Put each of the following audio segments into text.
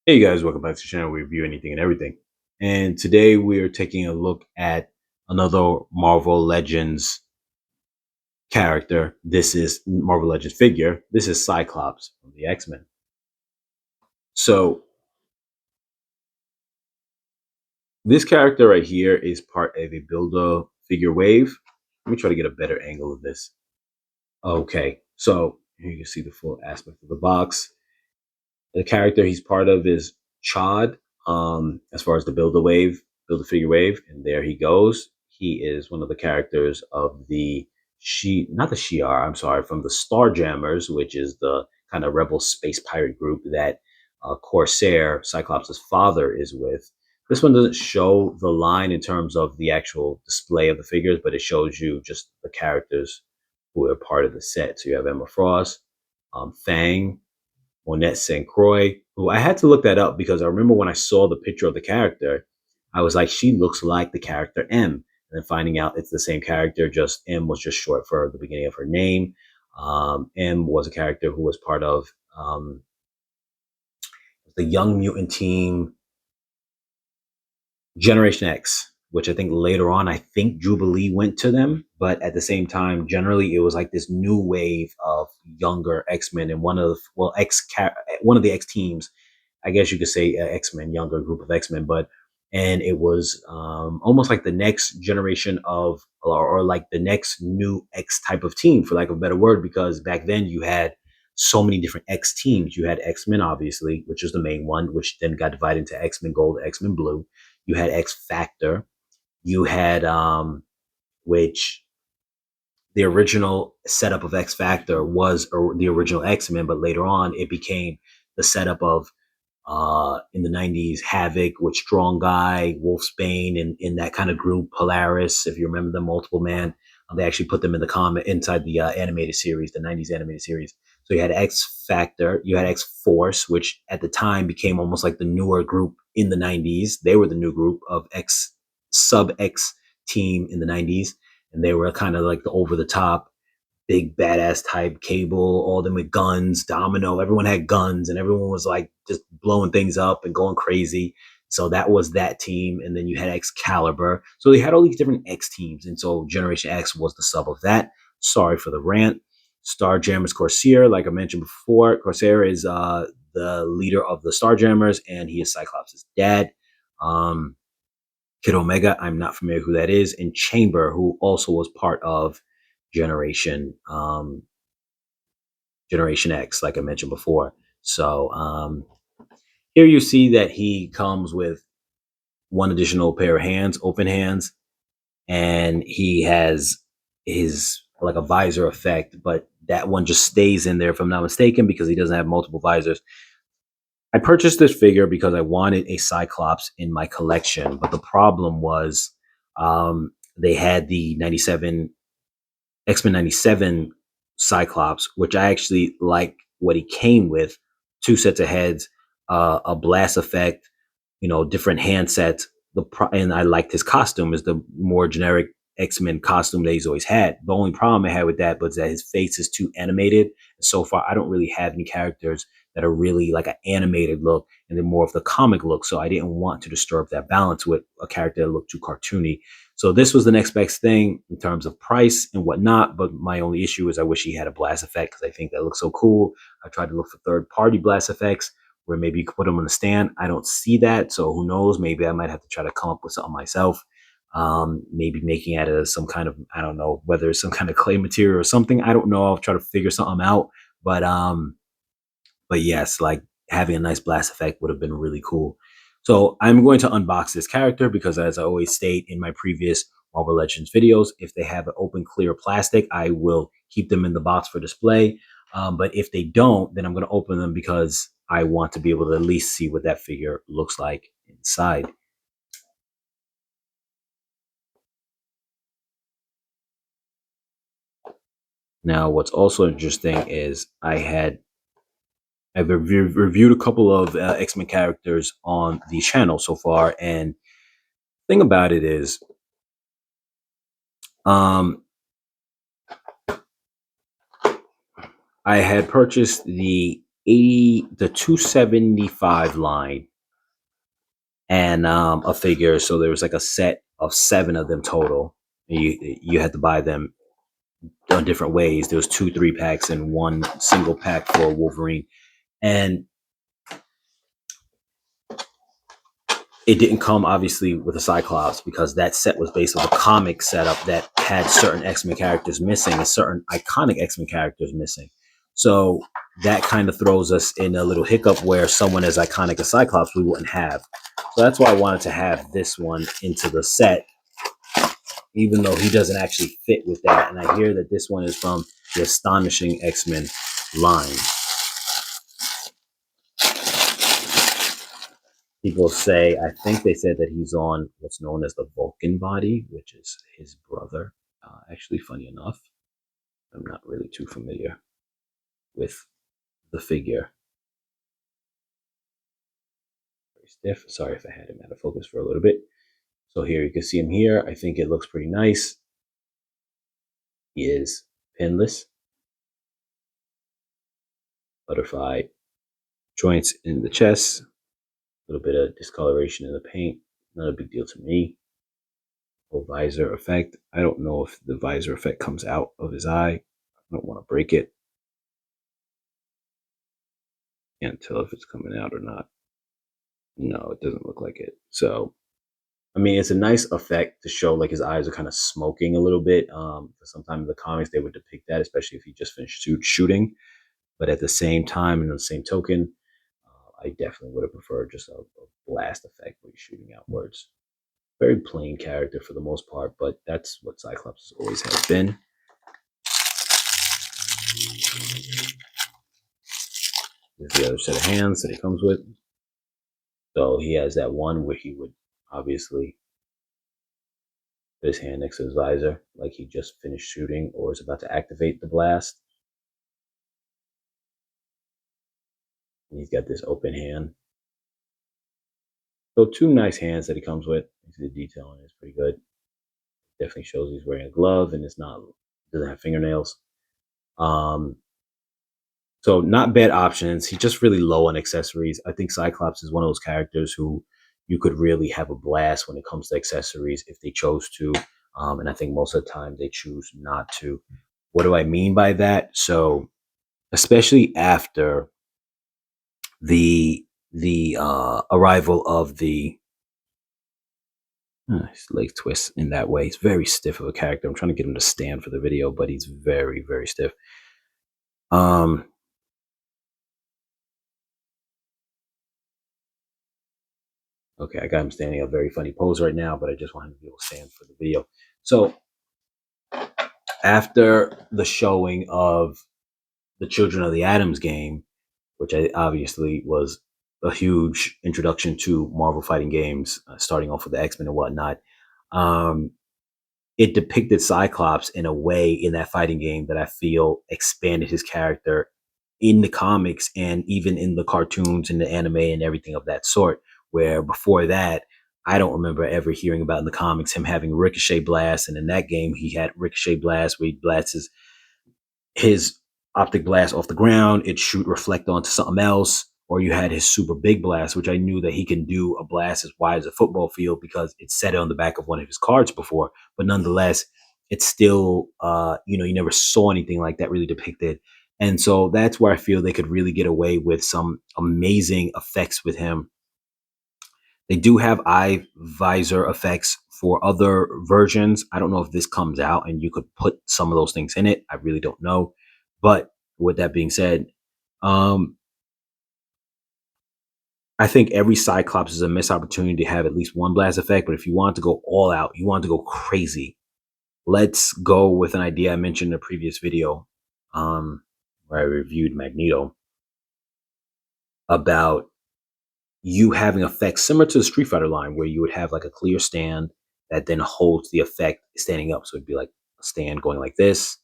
Hey guys, welcome back to the channel. We review anything and everything. And today we are taking a look at another Marvel Legends character. This is Marvel Legends figure. This is Cyclops from the X-Men. So this character right here is part of a Build-A-Figure wave. Let me try to get a better angle of this. Okay, so here you can see the full aspect of the box. The character he's part of is Chad, as far as the build a figure wave, and there he goes. He is one of the characters of the not the Shi'ar, I'm sorry, from the Starjammers, which is the kind of rebel space pirate group that Corsair, Cyclops' father, is with. This one doesn't show the line in terms of the actual display of the figures, but it shows you just the characters who are part of the set. So you have Emma Frost, Fang, Monette St. Croix, who I had to look that up because I remember when I saw the picture of the character, I was like, she looks like the character M. And then finding out it's the same character, just M was just short for the beginning of her name. M was a character who was part of the Young Mutant team Generation X, which I think later on, I think Jubilee went to them. But at the same time, generally, it was like this new wave of younger X-Men and one of the X teams, I guess you could say X-Men, younger group of X-Men, and it was almost like the next generation or like the next new X type of team, for lack of a better word, because back then you had so many different X teams. You had X-Men, obviously, which was the main one, which then got divided into X-Men Gold, X-Men Blue. You had X Factor. You had which the original setup of X Factor was the original X-Men, but later on it became the setup of in the 90s, Havoc with Strong Guy, Wolfsbane, and in that kind of group, Polaris, if you remember the Multiple Man. They actually put them in the comic inside the animated series, the 90s animated series. So you had X Factor, you had X Force, which at the time became almost like the newer group in the 90s. They were the new group of X sub X team in the 90s. And they were kind of like the over the top big badass type. Cable, all them with guns, Domino, everyone had guns and everyone was like just blowing things up and going crazy. So that was that team. And then you had Excalibur. So they had all these different X teams. And so Generation X was the sub of that. Sorry for the rant. Starjammers Corsair, like I mentioned before, Corsair is the leader of the Starjammers and he is Cyclops' dad. Um, Kid Omega, I'm not familiar who that is, and Chamber, who also was part of Generation Generation X, like I mentioned before. So here you see that he comes with one additional pair of hands, open hands, and he has his like a visor effect, but that one just stays in there, if I'm not mistaken, because he doesn't have multiple visors. I purchased this figure because I wanted a Cyclops in my collection, but the problem was they had the 97 X-Men 97 Cyclops, which I actually like what he came with. Two sets of heads, a blast effect, different handsets. And I liked his costume is the more generic X-Men costume that he's always had. The only problem I had with that was that his face is too animated. So far, I don't really have any characters that are really like an animated look and then more of the comic look. So I didn't want to disturb that balance with a character that looked too cartoony. So this was the next best thing in terms of price and whatnot. But my only issue is I wish he had a blast effect because I think that looks so cool. I tried to look for third-party blast effects where maybe you could put them on the stand. I don't see that. So who knows? Maybe I might have to try to come up with something myself. Maybe making it as some kind of, I don't know, whether it's some kind of clay material or something. I don't know. I'll try to figure something out. But yes, like having a nice blast effect would have been really cool. So I'm going to unbox this character because, as I always state in my previous Marvel Legends videos, if they have an open clear plastic, I will keep them in the box for display. But if they don't, then I'm going to open them because I want to be able to at least see what that figure looks like inside. Now, what's also interesting is I've reviewed a couple of X-Men characters on the channel so far, and thing about it is, um, I had purchased the the 275 line and a figure. So there was like a set of 7 of them total. You had to buy them done different ways. There was 2 3-packs and 1 single pack for Wolverine, and it didn't come obviously with a Cyclops because that set was based on a comic setup that had certain X-Men characters missing and certain iconic X-Men characters missing. So that kind of throws us in a little hiccup where someone as iconic as Cyclops we wouldn't have. So that's why I wanted to have this one into the set, even though he doesn't actually fit with that. And I hear that this one is from the Astonishing X-Men line. People say, I think they said that he's on what's known as the Vulcan body, which is his brother. Actually, funny enough, I'm not really too familiar with the figure. Very stiff. Sorry if I had him out of focus for a little bit. So here you can see him here. I think it looks pretty nice. He is pinless. Butterfly joints in the chest. A little bit of discoloration in the paint. Not a big deal to me. Full visor effect. I don't know if the visor effect comes out of his eye. I don't want to break it. Can't tell if it's coming out or not. No, it doesn't look like it. So, I mean, it's a nice effect to show like his eyes are kind of smoking a little bit. Sometimes in the comics they would depict that, especially if he just finished shooting. But at the same time, and the same token, I definitely would have preferred just a blast effect where he's shooting outwards. Very plain character for the most part, but that's what Cyclops always has been. Here's the other set of hands that he comes with. So he has that one where he would obviously put his hand next to his visor, like he just finished shooting or is about to activate the blast. And he's got this open hand. So 2 nice hands that he comes with. The detailing is pretty good. Definitely shows he's wearing a glove and doesn't have fingernails. So not bad options. He's just really low on accessories. I think Cyclops is one of those characters who you could really have a blast when it comes to accessories if they chose to. And I think most of the time they choose not to. What do I mean by that? So especially after the arrival of the his leg twists in that way. He's very stiff of a character. I'm trying to get him to stand for the video, but he's very, very stiff. Okay, I got him standing a very funny pose right now, but I just want him to be able to stand for the video. So after the showing of the Children of the Atom's game, which obviously was a huge introduction to Marvel fighting games, starting off with the X-Men and whatnot, it depicted Cyclops in a way in that fighting game that I feel expanded his character in the comics and even in the cartoons and the anime and everything of that sort. Where before that, I don't remember ever hearing about in the comics him having Ricochet Blast, and in that game he had Ricochet Blast where he blasts his optic blast off the ground, it shoot reflect onto something else, or you had his super big blast, which I knew that he can do a blast as wide as a football field because it's set on the back of one of his cards before. But nonetheless, it's still, you never saw anything like that really depicted. And so that's where I feel they could really get away with some amazing effects with him. They do have eye visor effects for other versions. I don't know if this comes out and you could put some of those things in it. I really don't know. But with that being said, I think every Cyclops is a missed opportunity to have at least one blast effect. But if you want to go all out, you want to go crazy, let's go with an idea I mentioned in a previous video where I reviewed Magneto about you having effects similar to the Street Fighter line where you would have like a clear stand that then holds the effect standing up. So it'd be like a stand going like this.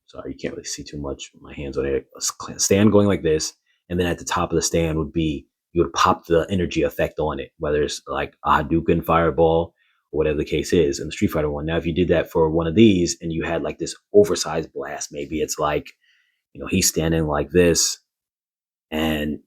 Sorry, you can't really see too much. My hands on it. A stand going like this. And then at the top of the stand would be, you would pop the energy effect on it, whether it's like a Hadouken fireball or whatever the case is in the Street Fighter one. Now, if you did that for one of these and you had like this oversized blast, maybe it's like, he's standing like this and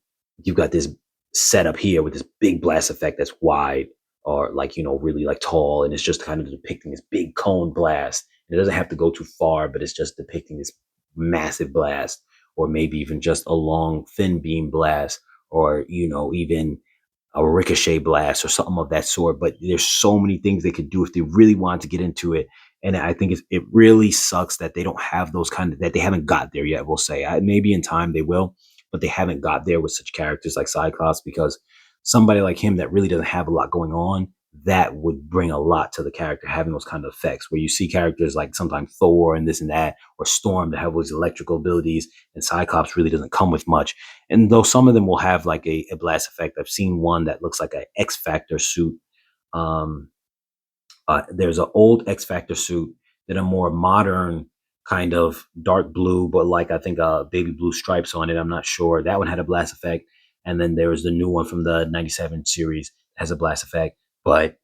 you've got this setup here with this big blast effect that's wide or like really like tall, and it's just kind of depicting this big cone blast. It doesn't have to go too far, but it's just depicting this massive blast, or maybe even just a long thin beam blast, or even a ricochet blast or something of that sort. But there's so many things they could do if they really wanted to get into it. And I think it really sucks that they don't have those that they haven't got there yet. We'll say maybe in time they will, but they haven't got there with such characters like Cyclops, because somebody like him that really doesn't have a lot going on, that would bring a lot to the character, having those kind of effects where you see characters like sometimes Thor and this and that, or Storm, that have those electrical abilities, and Cyclops really doesn't come with much. And though some of them will have like a blast effect, I've seen one that looks like an X Factor suit. Um, there's an old X Factor suit, then a more modern kind of dark blue, but like I think baby blue stripes on it. I'm not sure. That one had a blast effect. And then there was the new one from the 97 series, has a blast effect. But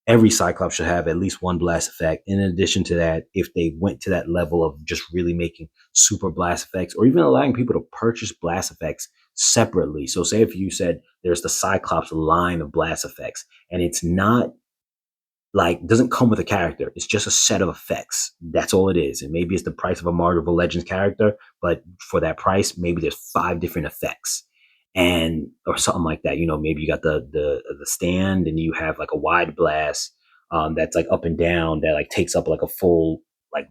every Cyclops should have at least one blast effect. In addition to that, if they went to that level of just really making super blast effects, or even allowing people to purchase blast effects separately. So say if you said there's the Cyclops line of blast effects, and it's not like, doesn't come with a character. It's just a set of effects. That's all it is. And maybe it's the price of a Marvel Legends character, but for that price, maybe there's 5 different effects, and or something like that. Maybe you got the stand, and you have like a wide blast that's like up and down, that like takes up like a full, like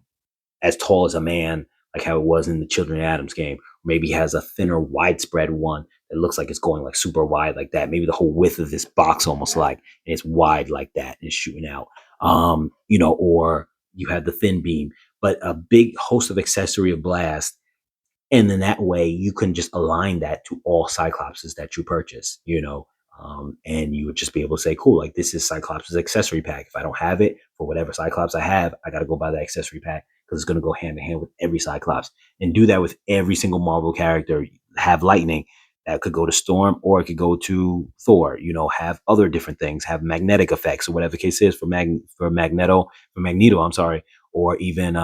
as tall as a man, like how it was in the Children of Adams game. Maybe he has a thinner, widespread one that looks like it's going like super wide like that. Maybe the whole width of this box almost like, and it's wide like that and it's shooting out. Or you have the thin beam, but a big host of accessory of blast, and then that way you can just align that to all Cyclopses that you purchase. And you would just be able to say, cool, like this is Cyclops' accessory pack. If I don't have it for whatever Cyclops I have, I got to go buy that accessory pack, because it's going to go hand in hand with every Cyclops. And do that with every single Marvel character. Have lightning, that could go to Storm, or it could go to Thor. Have other different things, have magnetic effects, or whatever the case is for Magneto. I'm sorry, or even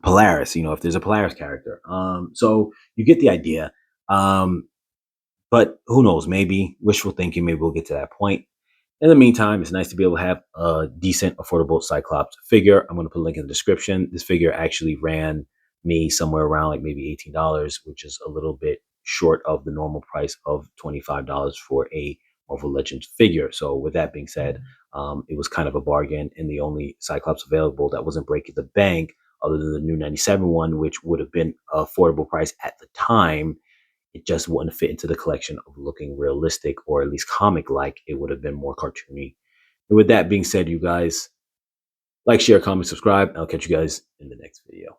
Polaris. If there's a Polaris character. So you get the idea. But who knows? Maybe wishful thinking. Maybe we'll get to that point. In the meantime, it's nice to be able to have a decent, affordable Cyclops figure. I'm going to put a link in the description. This figure actually ran me somewhere around like maybe $18, which is a little bit short of the normal price of $25 for a Marvel Legends figure. So with that being said, it was kind of a bargain, and the only Cyclops available that wasn't breaking the bank, other than the new 97 one, which would have been an affordable price at the time. It just wouldn't fit into the collection of looking realistic, or at least comic like. It would have been more cartoony. And with that being said, you guys, like, share, comment, subscribe. I'll catch you guys in the next video.